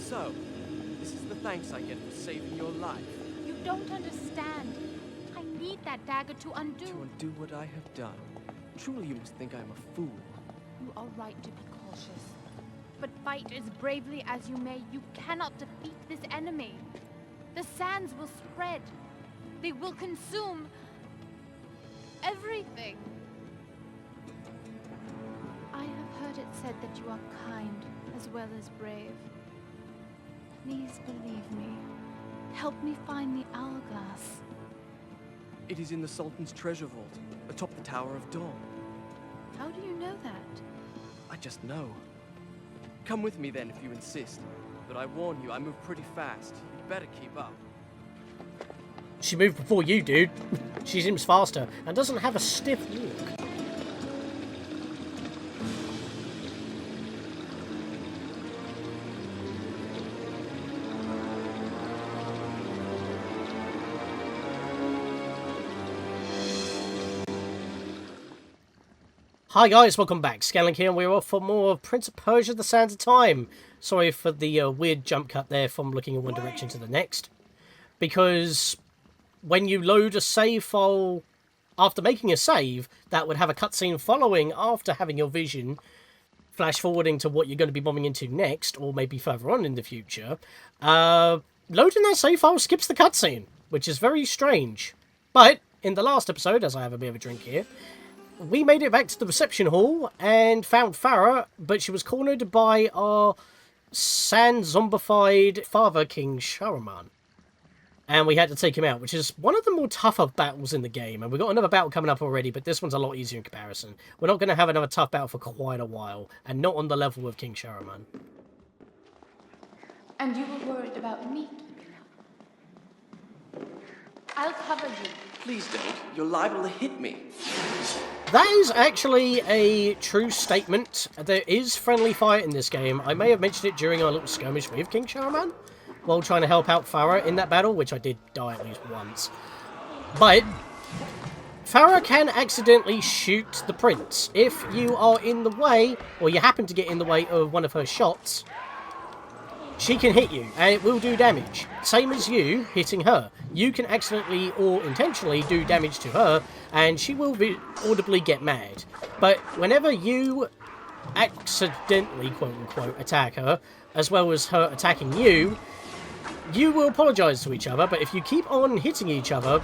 So, this is the thanks I get for saving your life. You don't understand. I need that dagger to undo. To undo what I have done. Truly you must think I'm a fool. You are right to be cautious. But fight as bravely as you may, you cannot defeat this enemy. The sands will spread. They will consume everything. I have heard it said that you are kind as well as brave. Please believe me. Help me find the hourglass. It is in the Sultan's treasure vault, atop the Tower of Dawn. How do you know that? I just know. Come with me then if you insist. But I warn you, I move pretty fast. You'd better keep up. She moved before you, dude. She seems faster and doesn't have a stiff walk. Hi guys, welcome back. Scatlink here, and we're off for more of Prince of Persia, The Sands of Time. Sorry for the weird jump cut there from looking in one direction to the next. Because when you load a save file after making a save, that would have a cutscene following after having your vision flash forwarding to what you're going to be bombing into next, or maybe further on in the future. Loading that save file skips the cutscene, which is very strange. But in the last episode, as I have a bit of a drink here, we made it back to the reception hall and found Farah, but she was cornered by our sand zombified father, King Shahraman. And we had to take him out, which is one of the more tougher battles in the game. And we've got another battle coming up already, but this one's a lot easier in comparison. We're not going to have another tough battle for quite a while, and not on the level of King Shahraman. And you were worried about me, Camilla. I'll cover you. Please don't. You're liable to hit me. That is actually a true statement. There is friendly fire in this game. I may have mentioned it during our little skirmish with King Shahraman while trying to help out Farah in that battle, which I did die at least once. But Farah can accidentally shoot the prince. If you are in the way, or you happen to get in the way of one of her shots, she can hit you, and it will do damage. Same as you hitting her. You can accidentally or intentionally do damage to her, and she will audibly get mad. But whenever you accidentally, quote-unquote, attack her, as well as her attacking you, you will apologise to each other, but if you keep on hitting each other,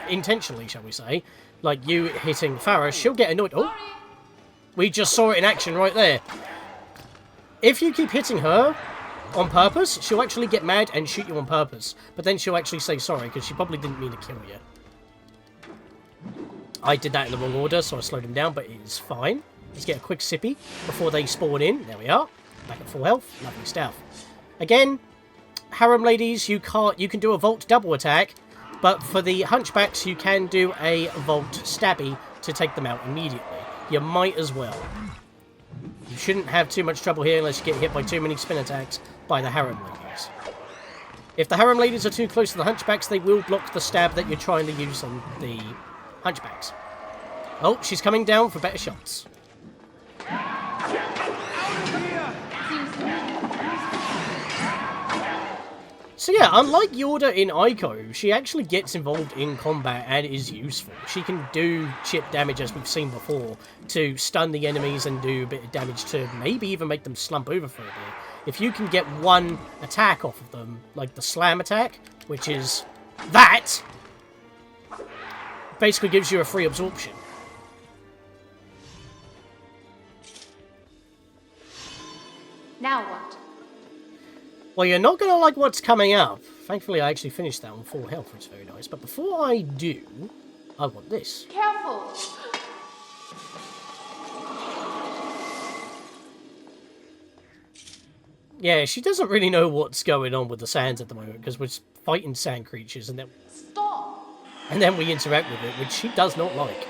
intentionally, shall we say, like you hitting Farah, she'll get annoyed. Oh, we just saw it in action right there. If you keep hitting her on purpose, she'll actually get mad and shoot you on purpose. But then she'll actually say sorry, because she probably didn't mean to kill you. I did that in the wrong order, so I slowed him down, but it is fine. Let's get a quick sippy before they spawn in. There we are. Back at full health. Lovely stuff. Again, harem ladies, you can do a vault double attack, but for the hunchbacks, you can do a vault stabby to take them out immediately. You might as well. You shouldn't have too much trouble here unless you get hit by too many spin attacks by the harem ladies. If the harem ladies are too close to the hunchbacks, they will block the stab that you're trying to use on the hunchbacks. Oh, she's coming down for better shots. So yeah, unlike Yorda in Ico, she actually gets involved in combat and is useful. She can do chip damage, as we've seen before, to stun the enemies and do a bit of damage to maybe even make them slump over for a bit. If you can get one attack off of them, like the slam attack, which is that, basically gives you a free absorption. Now what? Well, you're not going to like what's coming up. Thankfully, I actually finished that on full health, which is very nice. But before I do, I want this. Careful! Yeah, she doesn't really know what's going on with the sands at the moment, because we're fighting sand creatures, and then we interact with it, which she does not like.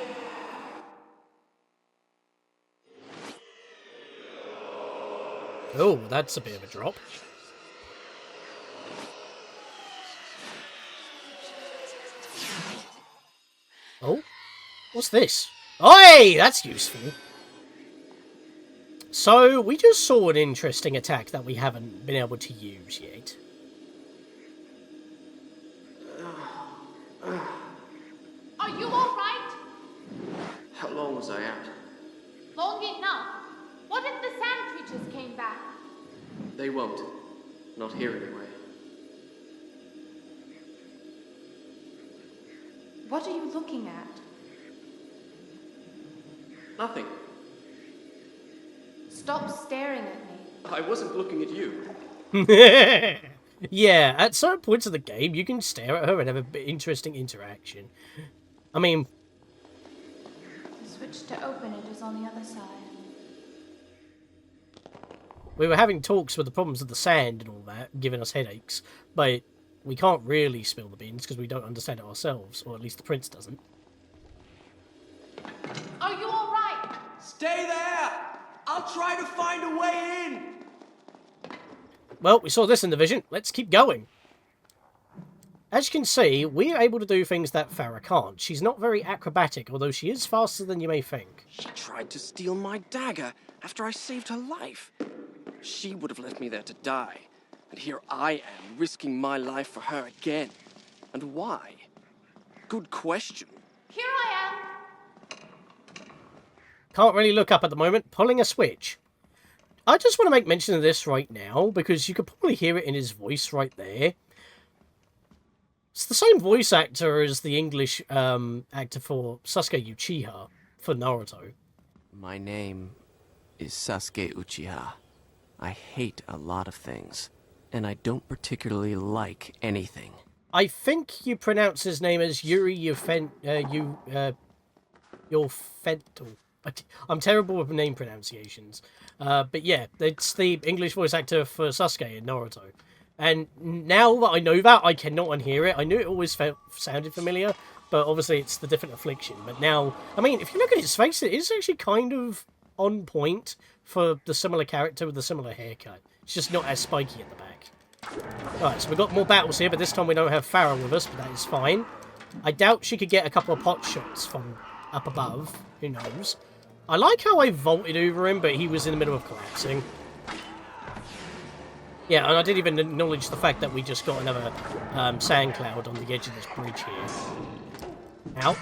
Oh, that's a bit of a drop. Oh, what's this? Oi, that's useful. So, we just saw an interesting attack that we haven't been able to use yet. Are you alright? How long was I out? Long enough. What if the sand creatures came back? They won't. Not here anyway. What are you looking at? Nothing. Stop staring at me. I wasn't looking at you. Yeah, at certain points of the game, you can stare at her and have a bit interesting interaction. I mean... The switch to open it is on the other side. We were having talks with the problems of the sand and all that, giving us headaches, but we can't really spill the beans because we don't understand it ourselves, or at least the prince doesn't. Are you alright? Stay there! I'll try to find a way in! Well, we saw this in the vision. Let's keep going. As you can see, we're able to do things that Farah can't. She's not very acrobatic, although she is faster than you may think. She tried to steal my dagger after I saved her life. She would have left me there to die. And here I am, risking my life for her again. And why? Good question. Here I am. Can't really look up at the moment. Pulling a switch. I just want to make mention of this right now, because you could probably hear it in his voice right there. It's the same voice actor as the English actor for Sasuke Uchiha for Naruto. My name is Sasuke Uchiha. I hate a lot of things, and I don't particularly like anything. I think you pronounce his name as Yuri Yufental. I'm terrible with name pronunciations. But yeah, it's the English voice actor for Sasuke in Naruto. And now that I know that, I cannot unhear it. I knew it always sounded familiar, but obviously it's the different affliction. But now, I mean, if you look at his face, it is actually kind of on point for the similar character with the similar haircut. It's just not as spiky at the back. Alright, so we've got more battles here, but this time we don't have Farah with us, but that is fine. I doubt she could get a couple of pot shots from up above. Who knows? I like how I vaulted over him, but he was in the middle of collapsing. Yeah, and I didn't even acknowledge the fact that we just got another sand cloud on the edge of this bridge here. Ow.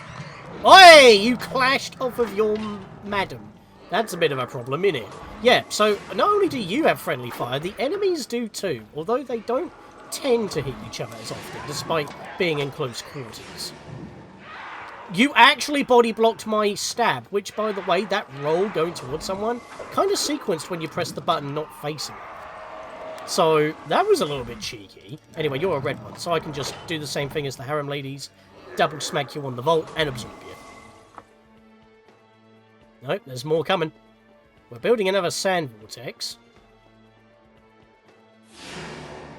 Oi! You clashed off of your madam. That's a bit of a problem, innit? Yeah, so not only do you have friendly fire, the enemies do too, although they don't tend to hit each other as often, despite being in close quarters. You actually body blocked my stab, which, by the way, that roll going towards someone kind of sequenced when you press the button not facing it. So, that was a little bit cheeky. Anyway, you're a red one, so I can just do the same thing as the harem ladies, double smack you on the vault, and absorb you. Nope, there's more coming. We're building another sand vortex.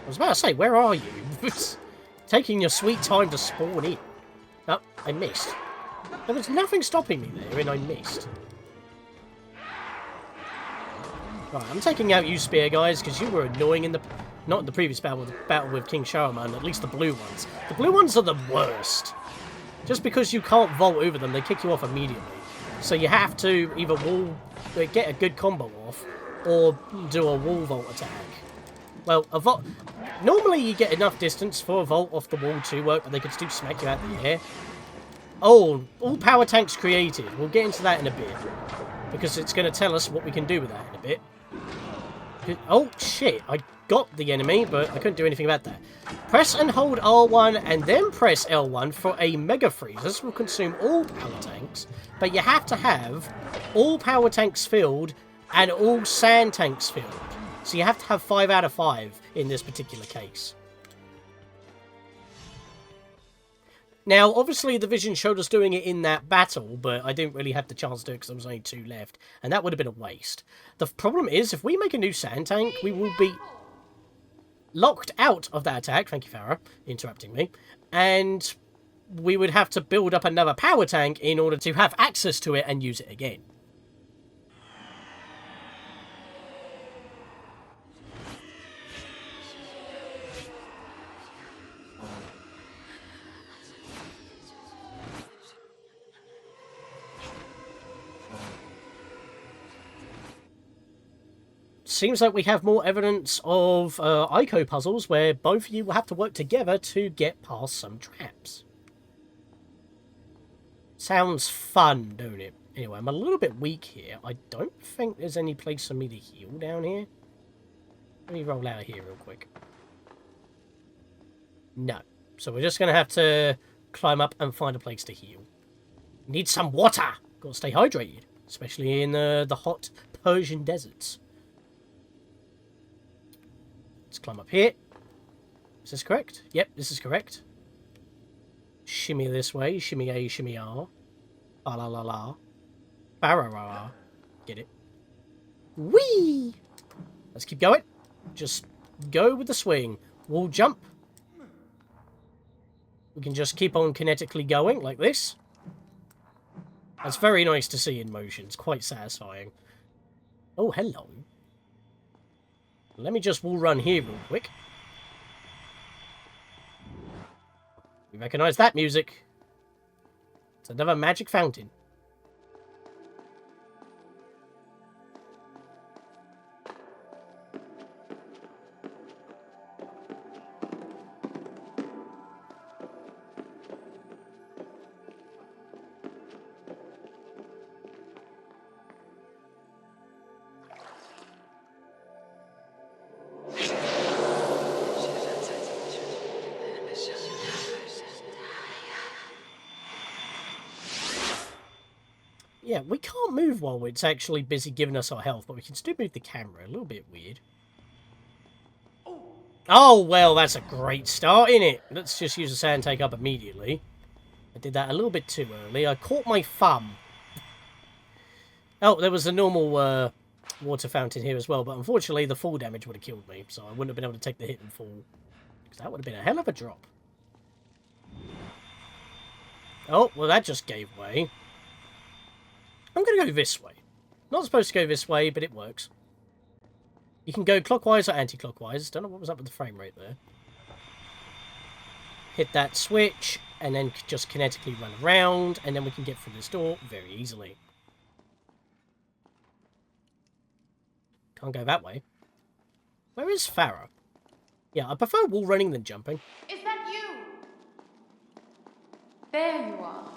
I was about to say, where are you? Taking your sweet time to spawn in. Oh, I missed. There was nothing stopping me there, and I missed. Right, I'm taking out you spear guys, because you were annoying in the... Not in the previous battle, the battle with King Sharaman, at least the blue ones. The blue ones are the worst. Just because you can't vault over them, they kick you off immediately. So you have to either get a good combo off, or do a wall vault attack. Well, a vault... Normally you get enough distance for a vault off the wall to work, but they could still smack you out the air. Oh, all power tanks created. We'll get into that in a bit. Because it's going to tell us what we can do with that in a bit. Oh, shit. I got the enemy, but I couldn't do anything about that. Press and hold R1 and then press L1 for a Mega Freeze. This will consume all power tanks, but you have to have all power tanks filled and all sand tanks filled. So you have to have 5 out of 5 in this particular case. Now, obviously, the vision showed us doing it in that battle, but I didn't really have the chance to do it because there was only 2 left, and that would have been a waste. The problem is, if we make a new sand tank, we will be locked out of that attack. Thank you, Farah, interrupting me. And we would have to build up another power tank in order to have access to it and use it again. seems like we have more evidence of Ico puzzles where both of you will have to work together to get past some traps. Sounds fun, don't it? Anyway, I'm a little bit weak here. I don't think there's any place for me to heal down here. Let me roll out here real quick. No. So we're just going to have to climb up and find a place to heal. Need some water! Got to stay hydrated. Especially in the hot Persian deserts. Let's climb up here. Is this correct? Yep, this is correct. Shimmy this way. Shimmy A, shimmy R. Ba la la la. Barara. Get it? Whee! Let's keep going. Just go with the swing. Wall jump. We can just keep on kinetically going like this. That's very nice to see in motion. It's quite satisfying. Oh, hello. Let me just wall run here real quick. We recognise that music. It's another magic fountain. Yeah, we can't move while it's actually busy giving us our health, but we can still move the camera. A little bit weird. Oh, well, that's a great start, innit? Let's just use the sand take up immediately. I did that a little bit too early. I caught my thumb. Oh, there was a normal water fountain here as well, but unfortunately the fall damage would have killed me, so I wouldn't have been able to take the hit and fall. Because that would have been a hell of a drop. Oh, well, that just gave way. I'm going to go this way. Not supposed to go this way, but it works. You can go clockwise or anti-clockwise. Don't know what was up with the frame rate there. Hit that switch, and then just kinetically run around, and then we can get through this door very easily. Can't go that way. Where is Farah? Yeah, I prefer wall running than jumping. Is that you? There you are.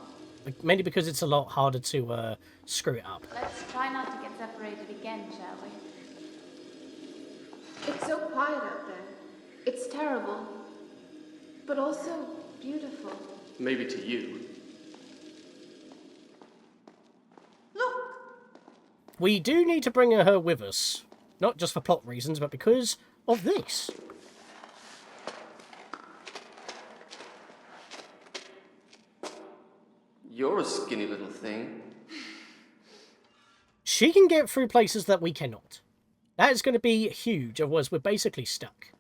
Mainly because it's a lot harder to screw it up. Let's try not to get separated again, shall we? It's so quiet out there. It's terrible. But also beautiful. Maybe to you. Look! We do need to bring her with us. Not just for plot reasons, but because of this. You're a skinny little thing. She can get through places that we cannot. That is going to be huge, otherwise we're basically stuck.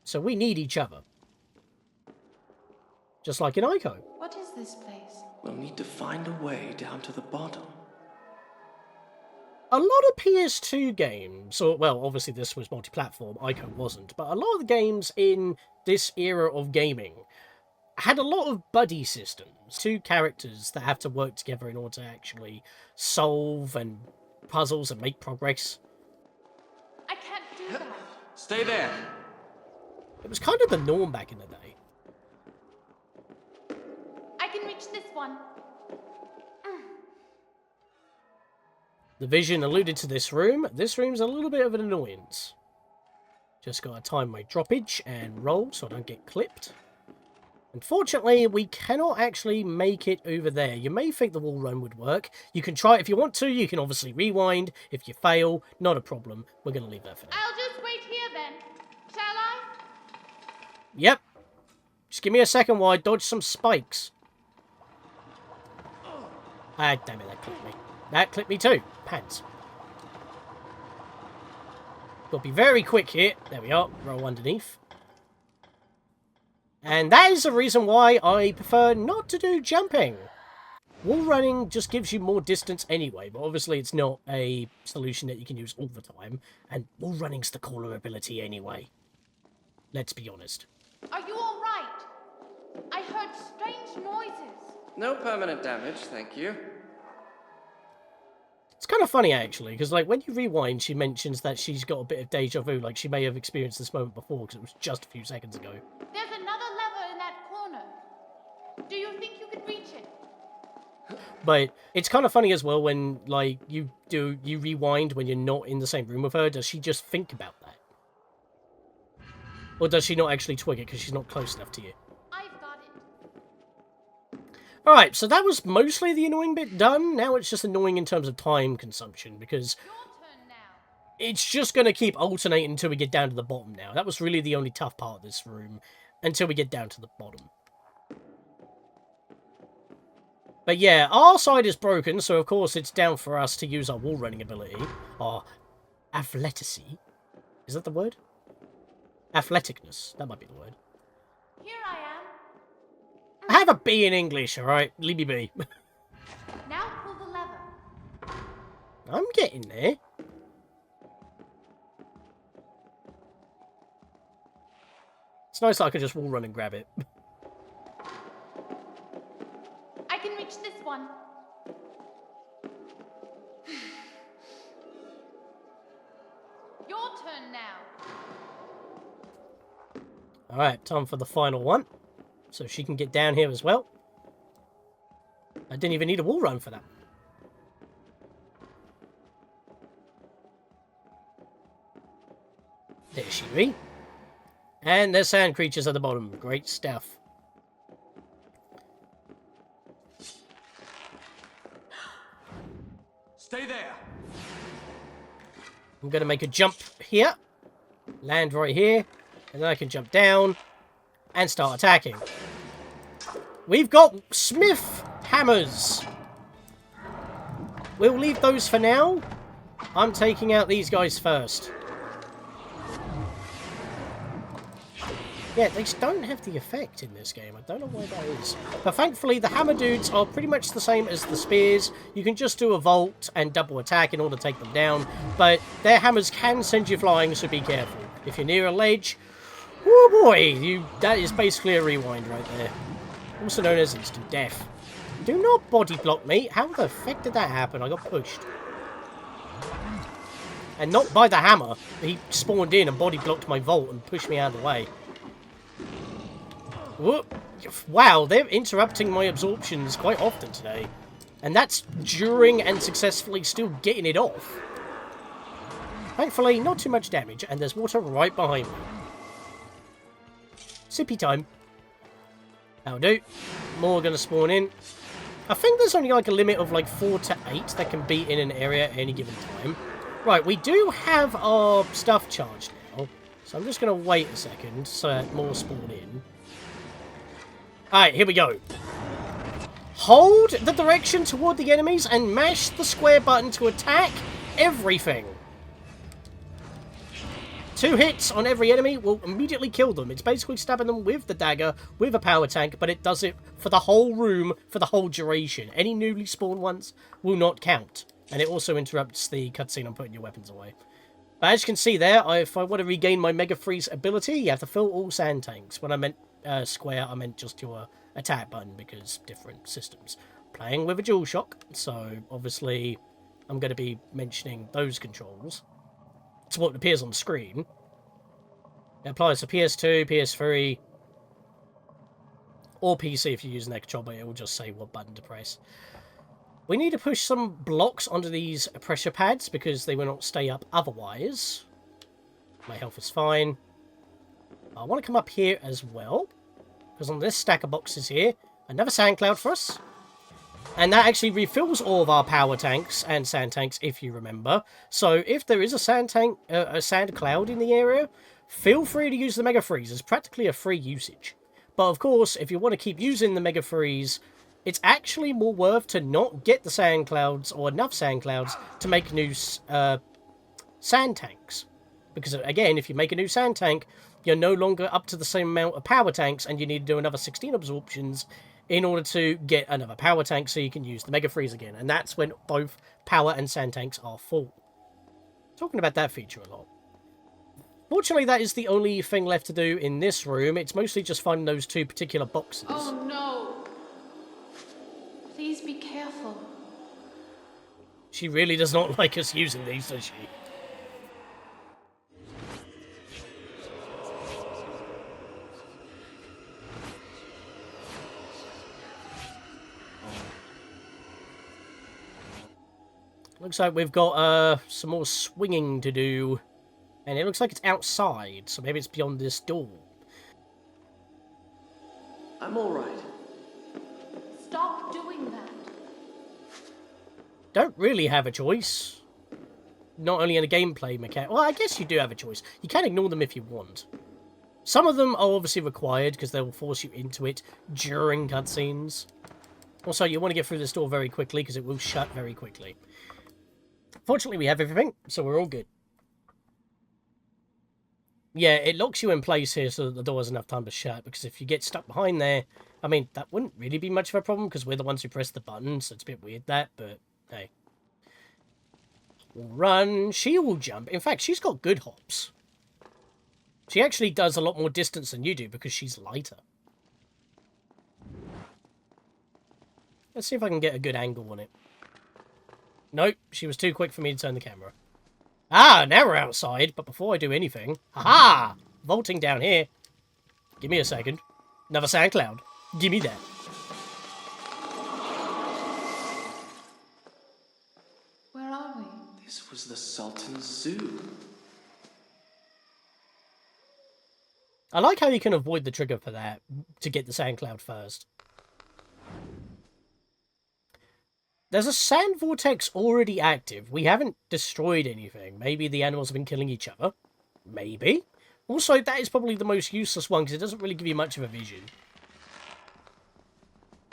So we need each other. Just like in Ico. What is this place? We'll need to find a way down to the bottom. A lot of PS2 games, or, well, obviously this was multi-platform, Ico wasn't, but a lot of the games in this era of gaming had a lot of buddy systems. Two characters that have to work together in order to actually solve and puzzles and make progress. I can't do that. Stay there. It was kind of the norm back in the day. I can reach this one. The vision alluded to this room. This room's a little bit of an annoyance. Just gotta time my droppage and roll so I don't get clipped. Unfortunately, we cannot actually make it over there. You may think the wall run would work. You can try it if you want to. You can obviously rewind. If you fail, not a problem. We're going to leave that for now. I'll just wait here then. Shall I? Yep. Just give me a second while I dodge some spikes. Ah, damn it, that clipped me. That clipped me too. Pants. Got to be very quick here. There we are. Roll underneath. And that is the reason why I prefer not to do jumping. Wall running just gives you more distance anyway, but obviously it's not a solution that you can use all the time. And wall running's the cooler ability anyway. Let's be honest. Are you all right? I heard strange noises. No permanent damage, thank you. It's kind of funny, actually, because, like, when you rewind, she mentions that she's got a bit of deja vu, like she may have experienced this moment before, because it was just a few seconds ago. There's another lever in that corner. Do you think you could reach it? But it's kind of funny as well when, like, you rewind when you're not in the same room with her. Does she just think about that? Or does she not actually twig it because she's not close enough to you? I've got it. Alright, so that was mostly the annoying bit done. Now it's just annoying in terms of time consumption, because Your turn now. it's just going to keep alternating until we get down to the bottom now. That was really the only tough part of this room, until we get down to the bottom. But yeah, our side is broken, so of course it's down for us to use our wall running ability. Our athleticy. Is that the word? Athleticness. That might be the word. Here I am. I have a B in English, alright? Leave me be. Now pull the lever. I'm getting there. It's nice that I can just wall run and grab it. I can reach this one. Your turn now. Alright, time for the final one. So she can get down here as well. I didn't even need a wall run for that. There she be. And there's sand creatures at the bottom. Great stuff. Stay there. I'm going to make a jump here. Land right here. And then I can jump down. And start attacking. We've got Smith hammers. We'll leave those for now. I'm taking out these guys first. Yeah, they don't have the effect in this game. I don't know why that is. But thankfully, the hammer dudes are pretty much the same as the spears. You can just do a vault and double attack in order to take them down. But their hammers can send you flying, so be careful. If you're near a ledge, oh boy, that is basically a rewind right there. Also known as instant death. Do not body block me. How the heck did that happen? I got pushed. And not by the hammer. He spawned in and body blocked my vault and pushed me out of the way. Whoop. Wow, they're interrupting my absorptions quite often today. And that's during and successfully still getting it off. Thankfully, not too much damage, and there's water right behind me. Sippy time. That'll do. More gonna spawn in. I think there's only like a limit of like 4 to 8 that can be in an area at any given time. Right, we do have our stuff charged now, so I'm just gonna wait a second so that more spawn in. Alright, here we go. Hold the direction toward the enemies and mash the square button to attack everything. 2 hits on every enemy will immediately kill them. It's basically stabbing them with the dagger, with a power tank, but it does it for the whole room, for the whole duration. Any newly spawned ones will not count. And it also interrupts the cutscene on putting your weapons away. But as you can see there, if I want to regain my Mega Freeze ability, you have to fill all sand tanks. When I meant square, I meant just your attack button, because different systems. Playing with a DualShock, so obviously I'm going to be mentioning those controls. It's what appears on the screen. It applies to PS2, PS3, or PC if you're using that control, but it will just say what button to press. We need to push some blocks onto these pressure pads because they will not stay up otherwise. My health is fine. I want to come up here as well, because on this stack of boxes here, another sand cloud for us. And that actually refills all of our power tanks and sand tanks, if you remember. So if there is a sand tank, a sand cloud in the area, feel free to use the Mega Freeze. It's practically a free usage. But of course, if you want to keep using the Mega Freeze, it's actually more worth to not get the sand clouds or enough sand clouds to make new sand tanks. Because again, if you make a new sand tank, you're no longer up to the same amount of power tanks, and you need to do another 16 absorptions in order to get another power tank so you can use the Mega Freeze again. And that's when both power and sand tanks are full. Talking about that feature a lot. Fortunately, that is the only thing left to do in this room. It's mostly just finding those 2 particular boxes. Oh no. Please be careful. She really does not like us using these, does she? Looks like we've got some more swinging to do. And it looks like it's outside, so maybe it's beyond this door. I'm all right. Stop doing that. Don't really have a choice. Not only in a gameplay mechanic. Well, I guess you do have a choice. You can ignore them if you want. Some of them are obviously required because they will force you into it during cutscenes. Also, you want to get through this door very quickly because it will shut very quickly. Fortunately, we have everything, so we're all good. Yeah, it locks you in place here so that the door has enough time to shut, because if you get stuck behind there, I mean, that wouldn't really be much of a problem, because we're the ones who press the button, so it's a bit weird that, but hey. Run, she will jump. In fact, she's got good hops. She actually does a lot more distance than you do, because she's lighter. Let's see if I can get a good angle on it. Nope, she was too quick for me to turn the camera. Ah, now we're outside, but before I do anything... Ha-ha! Vaulting down here. Give me a second. Another sand cloud. Give me that. Where are we? This was the Sultan's zoo. I like how you can avoid the trigger for that, to get the sand cloud first. There's a sand vortex already active. We haven't destroyed anything. Maybe the animals have been killing each other. Maybe. Also, that is probably the most useless one, because it doesn't really give you much of a vision.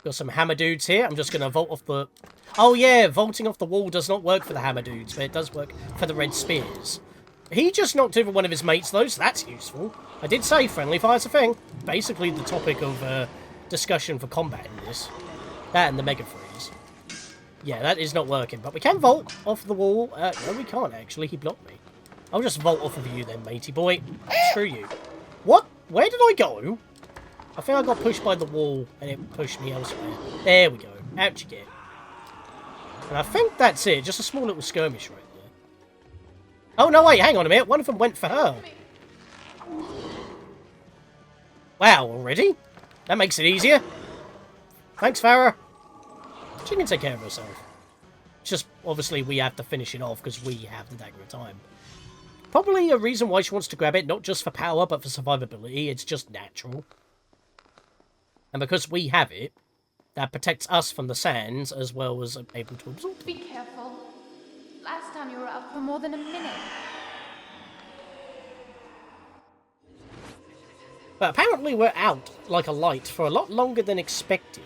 Got some hammer dudes here. I'm just going to vault off the... Oh yeah, vaulting off the wall does not work for the hammer dudes, but it does work for the red spears. He just knocked over one of his mates, though, so that's useful. I did say friendly fire's a thing. Basically the topic of discussion for combat in this. That and the Mega Freeze. Yeah, that is not working, but we can vault off the wall. No, we can't, actually. He blocked me. I'll just vault off of you then, matey boy. Screw you. What? Where did I go? I think I got pushed by the wall, and it pushed me elsewhere. There we go. Out you get. And I think that's it. Just a small little skirmish right there. Oh, no, wait. Hang on a minute. One of them went for her. Wow, already? That makes it easier. Thanks, Farah. She can take care of herself. It's just, obviously, we have to finish it off because we have the Dagger of Time. Probably a reason why she wants to grab it, not just for power, but for survivability. It's just natural. And because we have it, that protects us from the sands, as well as able to absorb. Be careful. Last time you were out for more than a minute. But apparently we're out, like a light, for a lot longer than expected.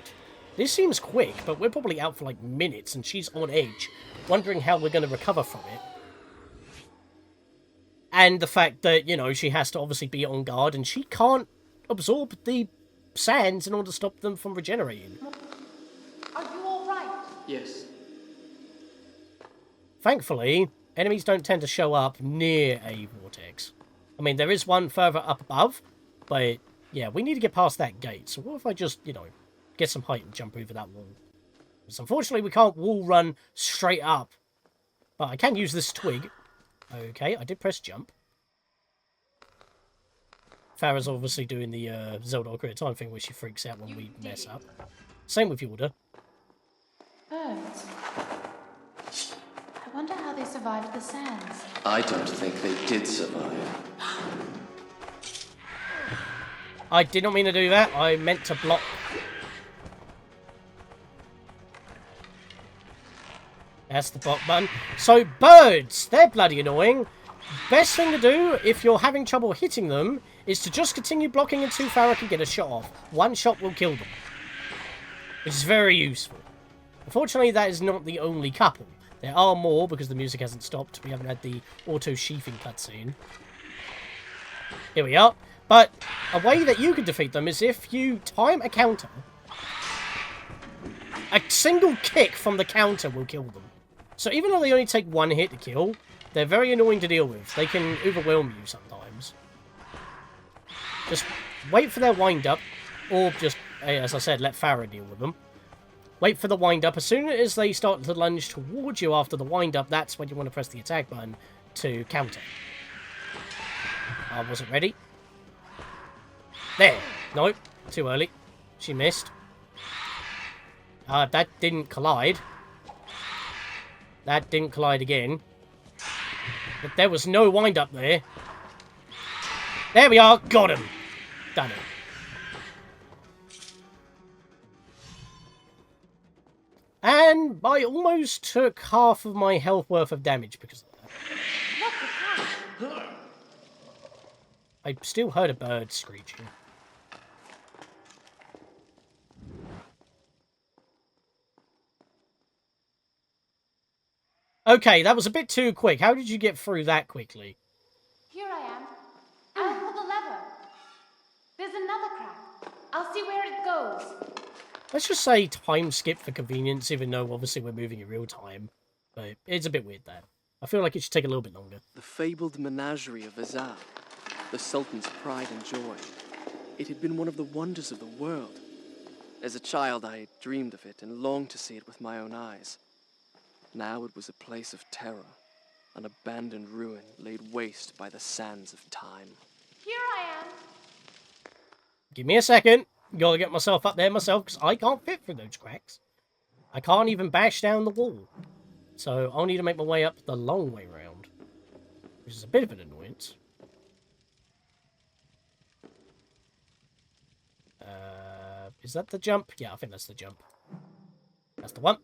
This seems quick, but we're probably out for like minutes, and she's on edge, wondering how we're going to recover from it. And the fact that, you know, she has to obviously be on guard, and she can't absorb the sands in order to stop them from regenerating. Are you all right? Yes. Thankfully, enemies don't tend to show up near a vortex. I mean, there is one further up above, but yeah, we need to get past that gate. So what if I just, you know, get some height and jump over that wall? Because unfortunately, we can't wall run straight up. But I can use this twig. Okay, I did press jump. Farah's obviously doing the Zelda Ocarina of Time thing where she freaks out when we mess up. Same with Yoda. Birds. I wonder how they survived the sands. I don't think they did survive. I did not mean to do that. I meant to block. That's the block button. So, birds! They're bloody annoying. Best thing to do, if you're having trouble hitting them, is to just continue blocking until Farah can get a shot off. One shot will kill them. Which is very useful. Unfortunately, that is not the only couple. There are more, because the music hasn't stopped. We haven't had the auto-sheathing cutscene. Here we are. But a way that you can defeat them is if you time a counter. A single kick from the counter will kill them. So even though they only take one hit to kill, they're very annoying to deal with. They can overwhelm you sometimes. Just wait for their wind-up, or just, as I said, let Farah deal with them. Wait for the wind-up. As soon as they start to lunge towards you after the wind-up, that's when you want to press the attack button to counter. I wasn't ready. There. Nope. Too early. She missed. That didn't collide. That didn't collide again. But there was no wind-up there. There we are. Got him. Done it. And I almost took half of my health worth of damage because of that. I still heard a bird screeching. Okay, that was a bit too quick. How did you get through that quickly? Here I am. I'll pull the lever. There's another crack. I'll see where it goes. Let's just say time skip for convenience, even though obviously we're moving in real time. But it's a bit weird there. I feel like it should take a little bit longer. The fabled menagerie of Azar, the Sultan's pride and joy. It had been one of the wonders of the world. As a child, I had dreamed of it and longed to see it with my own eyes. Now it was a place of terror, an abandoned ruin laid waste by the sands of time. Here I am. Give me a second. Gotta get myself up there myself, because I can't fit through those cracks. I can't even bash down the wall. So I'll need to make my way up the long way round, which is a bit of an annoyance. Is that the jump? Yeah, I think that's the jump. That's the one.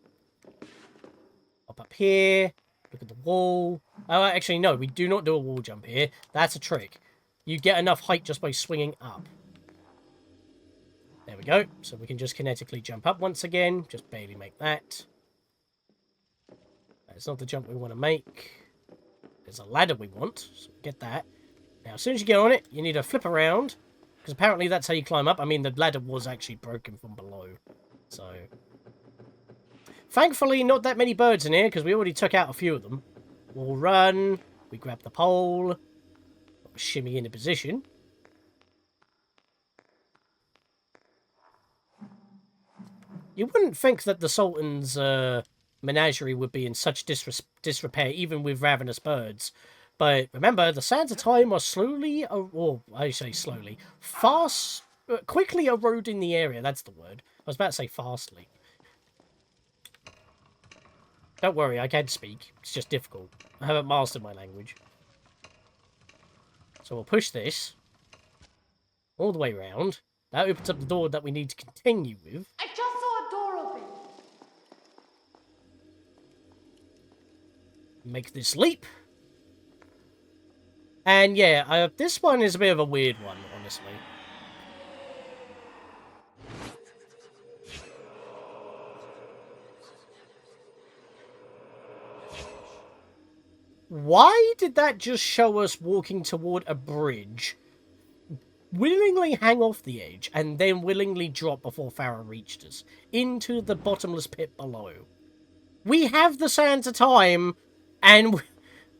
Up here. Look at the wall. Oh, actually, no, we do not do a wall jump here. That's a trick. You get enough height just by swinging up. There we go. So we can just kinetically jump up once again. Just barely make that. That's not the jump we want to make. There's a ladder we want. So get that. Now, as soon as you get on it, you need to flip around. Because apparently that's how you climb up. I mean, the ladder was actually broken from below. So... thankfully, not that many birds in here, because we already took out a few of them. We'll run. We grab the pole. Shimmy into position. You wouldn't think that the Sultan's menagerie would be in such disrepair, even with ravenous birds. But remember, the sands of time are slowly, or I say slowly, quickly eroding the area. That's the word. I was about to say fastly. Don't worry, I can speak. It's just difficult. I haven't mastered my language. So we'll push this all the way around. That opens up the door that we need to continue with. I just saw a door open. Make this leap. And yeah, this one is a bit of a weird one, honestly. Why did that just show us walking toward a bridge, willingly hang off the edge, and then willingly drop before Farah reached us, into the bottomless pit below? We have the sands of time, and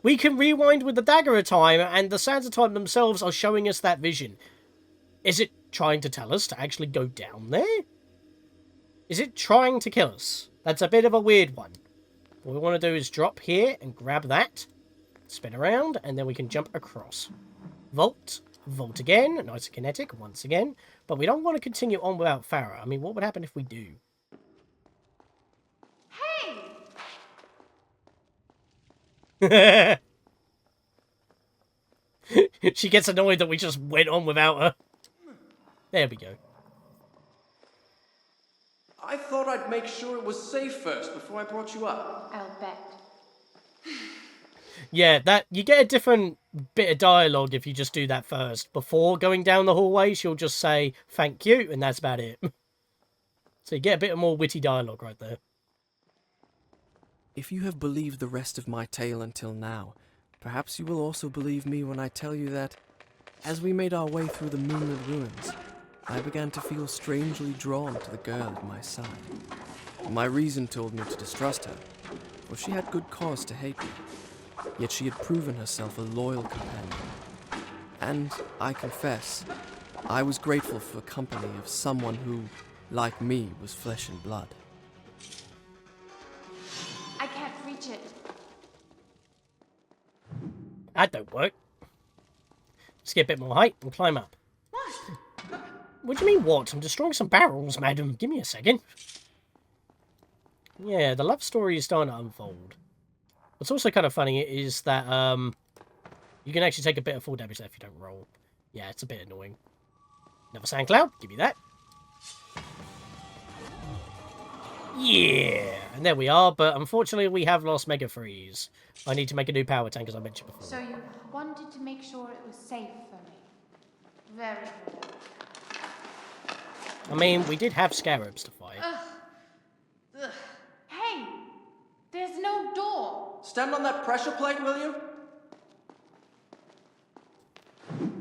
we can rewind with the dagger of time, and the sands of time themselves are showing us that vision. Is it trying to tell us to actually go down there? Is it trying to kill us? That's a bit of a weird one. What we want to do is drop here and grab that. Spin around, and then we can jump across. Vault. Vault again. Nice and kinetic once again. But we don't want to continue on without Farah. I mean, what would happen if we do? Hey! She gets annoyed that we just went on without her. There we go. I thought I'd make sure it was safe first before I brought you up. I'll bet. Yeah, that you get a different bit of dialogue if you just do that first. Before going down the hallway, she'll just say, thank you, and that's about it. So you get a bit more witty dialogue right there. If you have believed the rest of my tale until now, perhaps you will also believe me when I tell you that, as we made our way through the moonlit ruins, I began to feel strangely drawn to the girl at my side. My reason told me to distrust her, for she had good cause to hate me. Yet she had proven herself a loyal companion. And, I confess, I was grateful for the company of someone who, like me, was flesh and blood. That don't work. Let's get a bit more height and climb up. What do you mean, what? I'm destroying some barrels, madam. Give me a second. Yeah, the love story is starting to unfold. What's also kind of funny is that, you can actually take a bit of full damage there if you don't roll. Yeah, it's a bit annoying. Another sand cloud. Give me that. Yeah, and there we are, but unfortunately we have lost Mega Freeze. I need to make a new power tank, as I mentioned before. So you wanted to make sure it was safe for me. Very good. I mean, we did have scarabs to fight. Ugh. Hey! There's no door! Stand on that pressure plate, will you?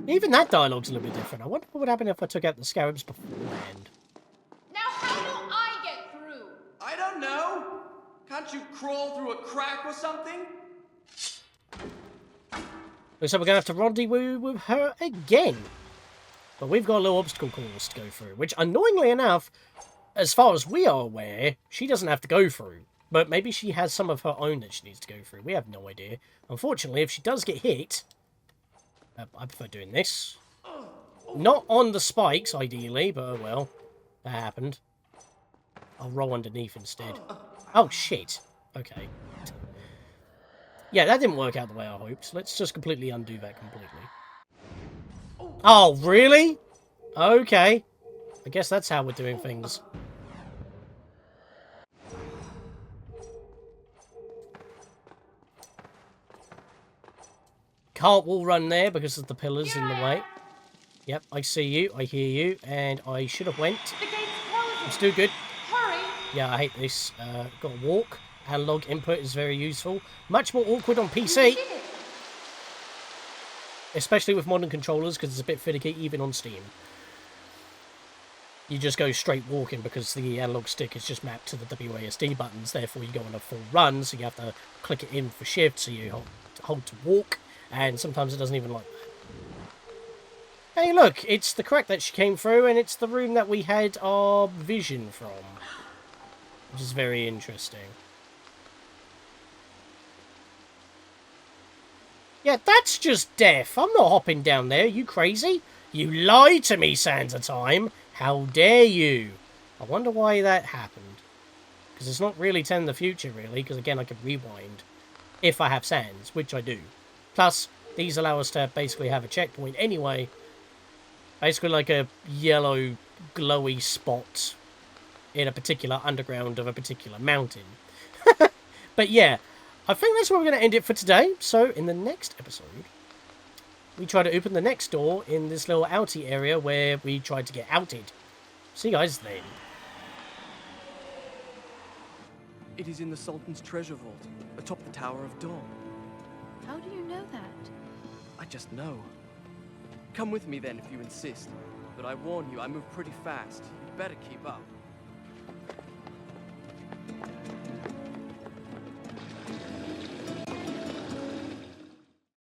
Even that dialogue's a little bit different. I wonder what would happen if I took out the scarabs beforehand. Now how do I get through? I don't know. Can't you crawl through a crack or something? Looks like we're going to have to rendezvous with her again. But we've got a little obstacle course to go through, which, annoyingly enough, as far as we are aware, she doesn't have to go through. But maybe she has some of her own that she needs to go through. We have no idea. Unfortunately, if she does get hit... I prefer doing this. Not on the spikes, ideally, but oh well. That happened. I'll roll underneath instead. Oh, shit. Okay. Yeah, that didn't work out the way I hoped. Let's just completely undo that completely. Oh, really? Okay. I guess that's how we're doing things. Can't wall run there because of the pillars in the way. Yep, I see you, I hear you, and I should have went. The gate's closing! I'm still good. Hurry! Yeah, I hate this. Got to walk. Analog input is very useful. Much more awkward on PC. Especially with modern controllers, because it's a bit finicky, even on Steam. You just go straight walking because the analog stick is just mapped to the WASD buttons, therefore you go on a full run, so you have to click it in for shift, so you hold to walk, and sometimes it doesn't even like that. Hey look, it's the crack that she came through, and it's the room that we had our vision from. Which is very interesting. Yeah, that's just death. I'm not hopping down there. You crazy? You lied to me, Sands of Time. How dare you? I wonder why that happened. Because it's not really telling the future, really. Because, again, I can rewind. If I have sands, which I do. Plus, these allow us to basically have a checkpoint anyway. Basically like a yellow, glowy spot in a particular underground of a particular mountain. But, yeah. I think that's where we're going to end it for today. So, in the next episode, we try to open the next door in this little outy area where we tried to get outed. See you guys then. It is in the Sultan's treasure vault, atop the Tower of Dawn. How do you know that? I just know. Come with me then if you insist. But I warn you, I move pretty fast. You'd better keep up.